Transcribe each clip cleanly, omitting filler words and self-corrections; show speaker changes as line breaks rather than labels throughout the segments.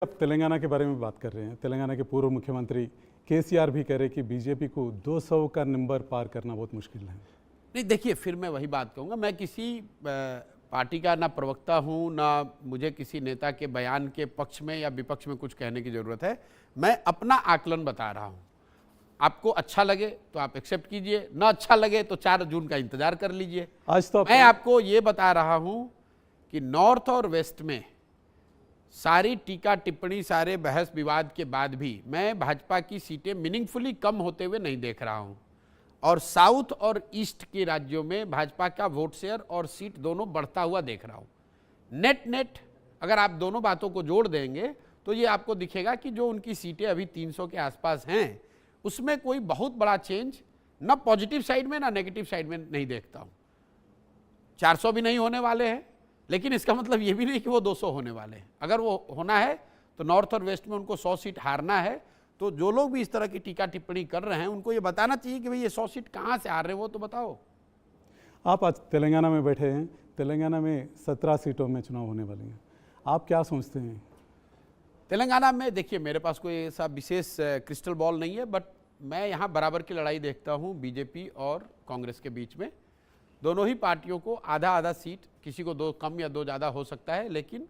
अब तेलंगाना के बारे में बात कर रहे हैं। तेलंगाना के पूर्व मुख्यमंत्री केसीआर भी कह रहे हैं कि बीजेपी को 200 का नंबर पार करना बहुत मुश्किल है।
नहीं, देखिए, फिर मैं वही बात कहूँगा, मैं किसी पार्टी का ना प्रवक्ता हूँ, ना मुझे किसी नेता के बयान के पक्ष में या विपक्ष में कुछ कहने की ज़रूरत है। मैं अपना आकलन बता रहा हूँ। आपको अच्छा लगे तो आप एक्सेप्ट कीजिए, ना अच्छा लगे तो 4 जून का इंतजार कर लीजिए।
आज तो
मैं आपको ये बता रहा हूँ कि नॉर्थ और वेस्ट में सारी टीका टिप्पणी, सारे बहस विवाद के बाद भी मैं भाजपा की सीटें मीनिंगफुली कम होते हुए नहीं देख रहा हूँ, और साउथ और ईस्ट के राज्यों में भाजपा का वोट शेयर और सीट दोनों बढ़ता हुआ देख रहा हूँ। नेट नेट अगर आप दोनों बातों को जोड़ देंगे तो ये आपको दिखेगा कि जो उनकी सीटें अभी 300 के आसपास हैं, उसमें कोई बहुत बड़ा चेंज ना पॉजिटिव साइड में ना नेगेटिव साइड में नहीं देखता हूँ। 400 भी नहीं होने वाले हैं, लेकिन इसका मतलब ये भी नहीं कि वो 200 होने वाले हैं। अगर वो होना है तो नॉर्थ और वेस्ट में उनको 100 सीट हारना है। तो जो लोग भी इस तरह की टीका टिप्पणी कर रहे हैं, उनको ये बताना चाहिए कि भाई ये 100 सीट कहाँ से हार रहे हैं, वो तो बताओ।
आप आज तेलंगाना में बैठे हैं। तेलंगाना में 17 सीटों में चुनाव होने वाले हैं। आप क्या सोचते हैं?
तेलंगाना में देखिए, मेरे पास कोई ऐसा विशेष क्रिस्टल बॉल नहीं है, बट मैं यहाँ बराबर की लड़ाई देखता हूँ बीजेपी और कांग्रेस के बीच में। दोनों ही पार्टियों को आधा आधा सीट, किसी को 2 कम या 2 ज़्यादा हो सकता है, लेकिन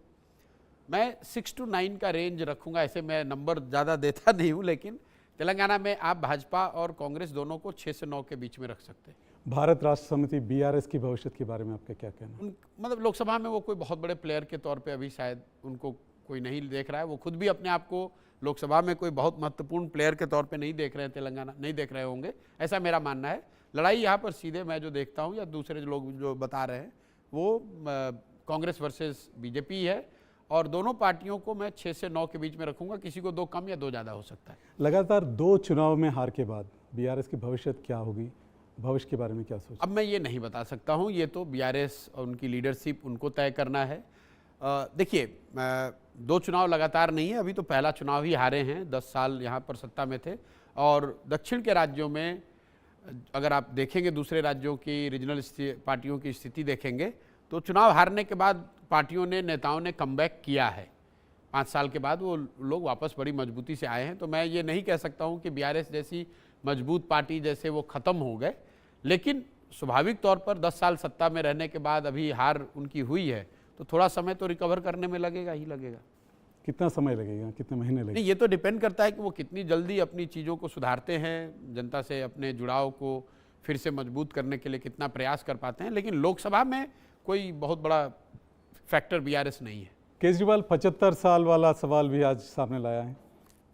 मैं 6 to 9 का रेंज रखूँगा। ऐसे मैं नंबर ज़्यादा देता नहीं हूँ, लेकिन तेलंगाना में आप भाजपा और कांग्रेस दोनों को 6 से 9 के बीच में रख सकते हैं।
भारत राष्ट्र समिति बीआरएस की भविष्य के बारे में आपका क्या कहना है?
मतलब लोकसभा में वो कोई बहुत बड़े प्लेयर के तौर पे अभी शायद उनको कोई नहीं देख रहा है। वो खुद भी अपने आप को लोकसभा में कोई बहुत महत्वपूर्ण प्लेयर के तौर पे नहीं देख रहे हैं, तेलंगाना नहीं देख रहे होंगे, ऐसा मेरा मानना है। लड़ाई यहाँ पर सीधे मैं जो देखता हूँ या दूसरे लोग जो बता रहे हैं, वो कांग्रेस वर्सेस बीजेपी है, और दोनों पार्टियों को मैं 6 से 9 के बीच में रखूँगा। किसी को 2 कम या 2 ज़्यादा हो सकता है।
लगातार 2 चुनाव में हार के बाद बीआरएस की भविष्य क्या होगी? भविष्य के बारे में क्या सोच?
अब मैं ये नहीं बता सकता हूँ, ये तो बीआरएस और उनकी लीडरशिप उनको तय करना है। देखिए, 2 चुनाव लगातार नहीं है, अभी तो पहला चुनाव ही हारे हैं। 10 साल यहाँ पर सत्ता में थे, और दक्षिण के राज्यों में अगर आप देखेंगे, दूसरे राज्यों की रीजनल पार्टियों की स्थिति देखेंगे, तो चुनाव हारने के बाद पार्टियों ने, नेताओं ने कमबैक किया है। 5 साल के बाद वो लोग वापस बड़ी मजबूती से आए हैं। तो मैं ये नहीं कह सकता हूँ कि बीआरएस जैसी मजबूत पार्टी जैसे वो ख़त्म हो गए, लेकिन स्वाभाविक तौर पर 10 साल सत्ता में रहने के बाद अभी हार उनकी हुई है, तो थोड़ा समय तो रिकवर करने में लगेगा ही लगेगा।
कितना समय लगेगा, कितने महीने लगेंगे?
नहीं, ये तो डिपेंड करता है कि वो कितनी जल्दी अपनी चीज़ों को सुधारते हैं, जनता से अपने जुड़ाव को फिर से मजबूत करने के लिए कितना प्रयास कर पाते हैं। लेकिन लोकसभा में कोई बहुत बड़ा फैक्टर बीआरएस नहीं है।
केजरीवाल 75 साल वाला सवाल भी आज सामने लाया है।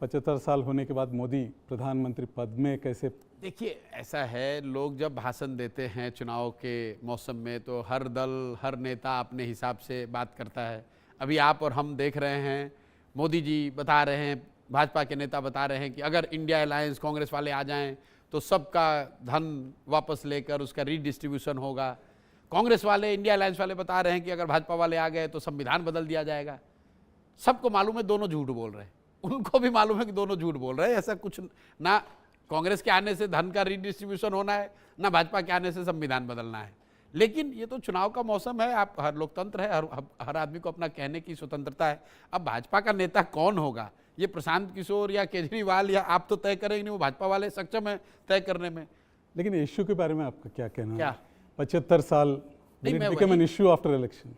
75 साल होने के बाद मोदी प्रधानमंत्री पद में कैसे?
देखिए, ऐसा है, लोग जब भाषण देते हैं चुनाव के मौसम में, तो हर दल, हर नेता अपने हिसाब से बात करता है। अभी आप और हम देख रहे हैं, मोदी जी बता रहे हैं, भाजपा के नेता बता रहे हैं कि अगर इंडिया अलायंस कांग्रेस वाले आ जाएं तो सबका धन वापस लेकर उसका रीडिस्ट्रीब्यूशन होगा। कांग्रेस वाले, इंडिया अलायंस वाले बता रहे हैं कि अगर भाजपा वाले आ गए तो संविधान बदल दिया जाएगा। सबको मालूम है दोनों झूठ बोल रहे हैं, उनको भी मालूम है कि दोनों झूठ बोल रहे हैं। ऐसा कुछ ना कांग्रेस के आने से धन का रीडिस्ट्रीब्यूशन होना है, ना भाजपा के आने से संविधान बदलना है। लेकिन ये तो चुनाव का मौसम है, आप हर लोकतंत्र है, हर आदमी को अपना कहने की स्वतंत्रता है। अब भाजपा का नेता कौन होगा, ये प्रशांत किशोर या केजरीवाल या आप तो तय करेंगे नहीं, वो भाजपा वाले सक्षम है तय करने में।
लेकिन इश्यू के बारे में आपका क्या कहना
क्या?
है? 75 साल become an issue after election.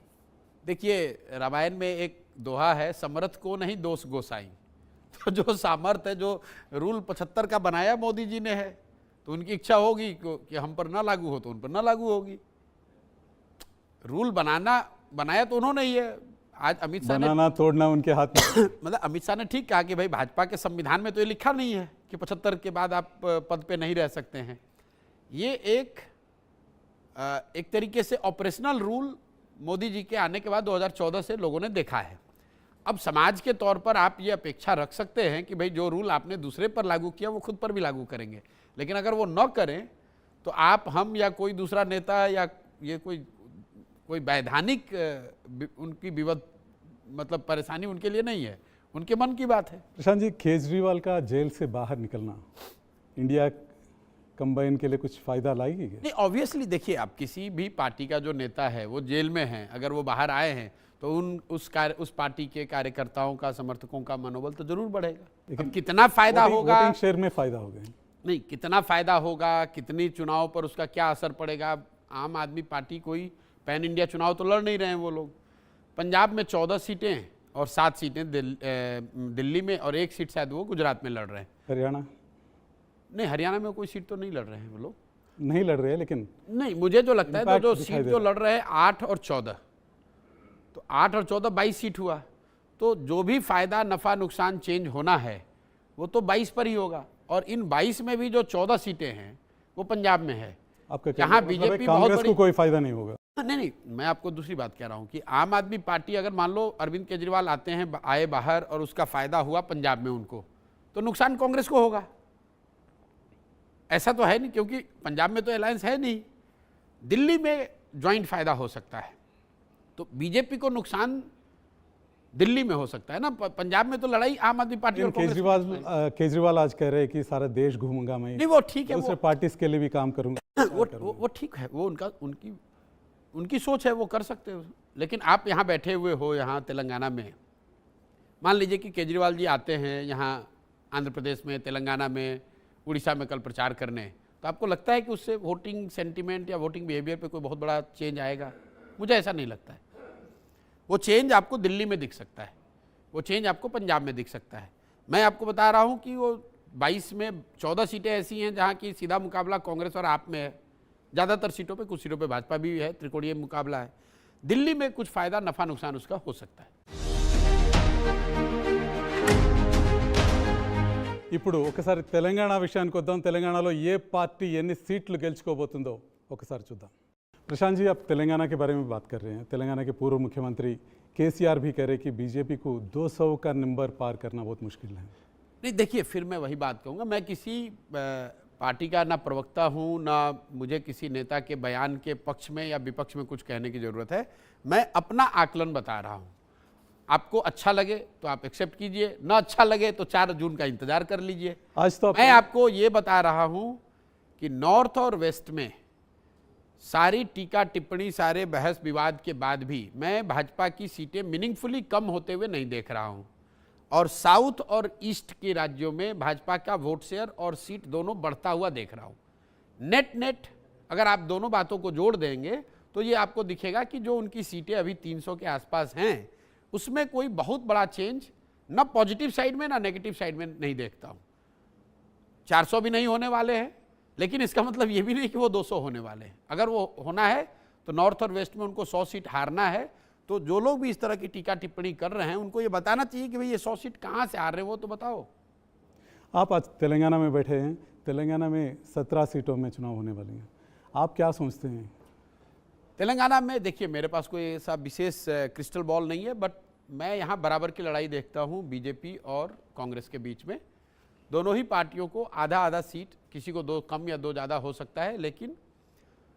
देखिए, रामायण में एक दोहा है, समर्थ को नहीं दोष गोसाई। तो जो सामर्थ है, जो रूल 75 का बनाया मोदी जी ने है, तो उनकी इच्छा होगी कि हम पर ना लागू हो तो उन पर ना लागू होगी। रूल बनाया तो उन्होंने ही है। आज अमित शाह
बनाना तोड़ना उनके हाथ में।
मतलब अमित शाह ने ठीक कहा कि भाई भाजपा के संविधान में तो ये लिखा नहीं है कि 75 के बाद आप पद पे नहीं रह सकते हैं। ये एक तरीके से ऑपरेशनल रूल मोदी जी के आने के बाद 2014 से लोगों ने देखा है। अब समाज के तौर पर आप ये अपेक्षा रख सकते हैं कि भाई जो रूल आपने दूसरे पर लागू किया वो खुद पर भी लागू करेंगे, लेकिन अगर वो न करें तो आप, हम या कोई दूसरा नेता या ये कोई वैधानिक उनकी विवद मतलब परेशानी उनके लिए नहीं है, उनके मन की बात है।
प्रशांत जी, केजरीवाल का जेल से बाहर निकलना इंडिया कंबाइन के लिए कुछ फायदा लाएगी क्या?
नहीं, ऑब्वियसली देखिए, आप किसी भी पार्टी का जो नेता है वो जेल में है, अगर वो बाहर आए हैं तो उस पार्टी के कार्यकर्ताओं का, समर्थकों का मनोबल तो जरूर बढ़ेगा। लेकिन कितना फायदा होगा,
वोटिंग शेयर में फायदा होगा
नहीं, कितना फायदा होगा, कितनी चुनाव पर उसका क्या असर पड़ेगा। आम आदमी पार्टी कोई पैन इंडिया चुनाव तो लड़ नहीं रहे हैं वो लोग। पंजाब में 14 सीटें हैं और 7 सीटें दिल्ली में, और 1 सीट शायद वो गुजरात में लड़ रहे हैं।
हरियाणा
नहीं, हरियाणा में कोई सीट तो नहीं लड़ रहे हैं वो लोग,
नहीं लड़ रहे हैं, लेकिन
नहीं, मुझे जो लगता है तो जो सीट जो लड़ रहे हैं 8 और 14, तो 8 और 14 22 सीट हुआ। तो जो भी फायदा, नफा, नुकसान चेंज होना है वो तो 22 पर ही होगा। और इन 22 में भी जो 14 सीटें हैं वो पंजाब में है।
आपका
जहां बीजेपी
कांग्रेस को कोई फायदा नहीं होगा।
नहीं, मैं आपको दूसरी बात कह रहा हूं कि आम आदमी पार्टी, अगर मान लो अरविंद केजरीवाल आए बाहर और उसका फायदा हुआ पंजाब में उनको, तो नुकसान कांग्रेस को होगा। ऐसा तो है नहीं, क्योंकि पंजाब में तो अलायंस है नहीं। दिल्ली में ज्वाइंट फायदा हो सकता है, तो बीजेपी को नुकसान दिल्ली में हो सकता है ना। पंजाब में तो लड़ाई आम आदमी पार्टी और
केजरीवाल आज कह रहे हैं कि सारा देश घूमूंगा मैं,
नहीं वो ठीक है,
दूसरे पार्टी के लिए भी काम करूंगा।
वो ठीक है, वो उनकी सोच है, वो कर सकते हो। लेकिन आप यहाँ बैठे हुए हो, यहाँ तेलंगाना में, मान लीजिए कि केजरीवाल जी आते हैं यहाँ आंध्र प्रदेश में, तेलंगाना में, उड़ीसा में कल प्रचार करने, तो आपको लगता है कि उससे वोटिंग सेंटिमेंट या वोटिंग बिहेवियर पे कोई बहुत बड़ा चेंज आएगा? मुझे ऐसा नहीं लगता है। वो चेंज आपको दिल्ली में दिख सकता है, वो चेंज आपको पंजाब में दिख सकता है। मैं आपको बता रहा हूँ कि वो 22 में 14 सीटें ऐसी हैं जहाँ की सीधा मुकाबला कांग्रेस और आप में है। ज़्यादातर सीटों पे, कुछ सीटों पे भाजपा भी है, त्रिकोणीय मुकाबला है। दिल्ली में कुछ फायदा, नफा, नुकसान उसका हो सकता है।
ఇప్పుడు ఒకసారి తెలంగాణ విషయానికి వద్దాం। తెలంగాణలో ఏ పార్టీ ఎన్ని సీట్లు గెలుచుకోబోతుందో ఒకసారి చూద్దాం। प्रशांत जी, आप तेलंगाना के बारे में बात कर रहे हैं। तेलंगाना के पूर्व मुख्यमंत्री केसीआर भी कह रहे हैं कि बीजेपी को 200 का नंबर पार करना बहुत मुश्किल है।
नहीं, देखिए, फिर मैं वही बात कहूँगा, मैं किसी पार्टी का ना प्रवक्ता हूँ, ना मुझे किसी नेता के बयान के पक्ष में या विपक्ष में कुछ कहने की ज़रूरत है। मैं अपना आकलन बता रहा हूँ। आपको अच्छा लगे तो आप एक्सेप्ट कीजिए, ना अच्छा लगे तो 4 जून का इंतजार कर लीजिए।
आज तो
मैं आपको ये बता रहा हूँ कि नॉर्थ और वेस्ट में सारी टीका टिप्पणी, सारे बहस विवाद के बाद भी मैं भाजपा की सीटें मीनिंगफुली कम होते हुए नहीं देख रहा हूँ। और साउथ और ईस्ट के राज्यों में भाजपा का वोट शेयर और सीट दोनों बढ़ता हुआ देख रहा हूँ। नेट अगर आप दोनों बातों को जोड़ देंगे तो ये आपको दिखेगा कि जो उनकी सीटें अभी 300 के आसपास हैं, उसमें कोई बहुत बड़ा चेंज ना पॉजिटिव साइड में ना नेगेटिव साइड में नहीं देखता हूँ। 400 भी नहीं होने वाले हैं, लेकिन इसका मतलब ये भी नहीं कि वो 200 होने वाले हैं। अगर वो होना है तो नॉर्थ और वेस्ट में उनको 100 सीट हारना है। तो जो लोग भी इस तरह की टीका टिप्पणी कर रहे हैं, उनको ये बताना चाहिए कि भाई ये 100 सीट कहाँ से हार रहे हैं, वो तो बताओ।
आप आज तेलंगाना में बैठे हैं। तेलंगाना में 17 सीटों में चुनाव होने वाली हैं। आप क्या सोचते हैं?
तेलंगाना में देखिए, मेरे पास कोई ऐसा विशेष क्रिस्टल बॉल नहीं है, बट मैं यहाँ बराबर की लड़ाई देखता हूँ बीजेपी और कांग्रेस के बीच में। दोनों ही पार्टियों को आधा आधा सीट, किसी को 2 कम या 2 ज़्यादा हो सकता है, लेकिन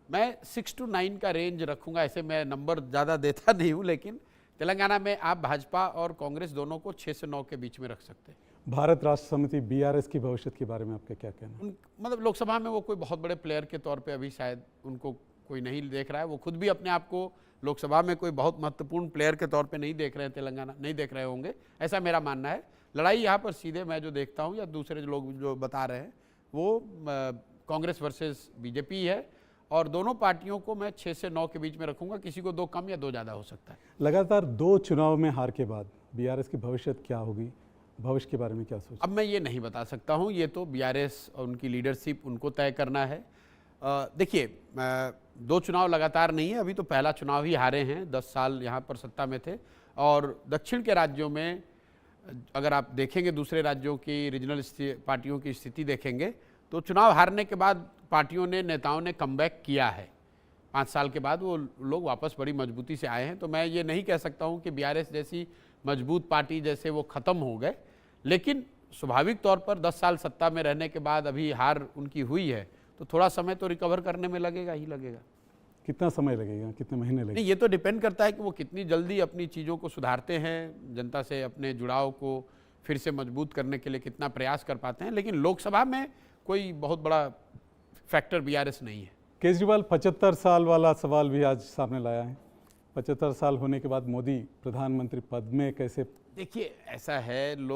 मैं 6 to 9 का रेंज रखूँगा। ऐसे मैं नंबर ज़्यादा देता नहीं हूँ, लेकिन तेलंगाना में आप भाजपा और कांग्रेस दोनों को 6 से 9 के बीच में रख सकते हैं।
भारत राष्ट्र समिति बीआरएस की भविष्य के बारे में आपका क्या कहना है?
मतलब लोकसभा में वो कोई बहुत बड़े प्लेयर के तौर पे अभी शायद उनको कोई नहीं देख रहा है। वो खुद भी अपने आप को लोकसभा में कोई बहुत महत्वपूर्ण प्लेयर के तौर पे नहीं देख रहे हैं, तेलंगाना नहीं देख रहे होंगे, ऐसा मेरा मानना है। लड़ाई यहाँ पर सीधे मैं जो देखता हूँ या दूसरे लोग जो बता रहे हैं वो कांग्रेस वर्सेस बीजेपी है, और दोनों पार्टियों को मैं 6 से 9 के बीच में रखूँगा। किसी को 2 कम या 2 ज़्यादा हो सकता है।
लगातार 2 चुनाव में हार के बाद बीआरएस की भविष्य क्या होगी? भविष्य के बारे में क्या सोच?
अब मैं ये नहीं बता सकता हूँ, ये तो बीआरएस और उनकी लीडरशिप उनको तय करना है। देखिए, 2 चुनाव लगातार नहीं है, अभी तो पहला चुनाव ही हारे हैं। 10 साल यहाँ पर सत्ता में थे, और दक्षिण के राज्यों में अगर आप देखेंगे, दूसरे राज्यों की रीजनल पार्टियों की स्थिति देखेंगे, तो चुनाव हारने के बाद पार्टियों ने, नेताओं ने कमबैक किया है। 5 साल के बाद वो लोग वापस बड़ी मजबूती से आए हैं। तो मैं ये नहीं कह सकता हूँ कि बीआरएस जैसी मजबूत पार्टी जैसे वो ख़त्म हो गए, लेकिन स्वाभाविक तौर पर 10 साल सत्ता में रहने के बाद अभी हार उनकी हुई है, तो थोड़ा समय तो रिकवर करने में लगेगा ही लगेगा।
कितना समय लगेगा, कितने महीने लगेंगे?
नहीं, ये तो डिपेंड करता है कि वो कितनी जल्दी अपनी चीज़ों को सुधारते हैं, जनता से अपने जुड़ाव को फिर से मजबूत करने के लिए कितना प्रयास कर पाते हैं। लेकिन लोकसभा में कोई बहुत बड़ा फैक्टर बीआरएस नहीं है।
केजरीवाल 75 साल वाला सवाल भी आज सामने लाया है। 75 साल होने के बाद मोदी प्रधानमंत्री पद में कैसे
देखिए ऐसा है, लोग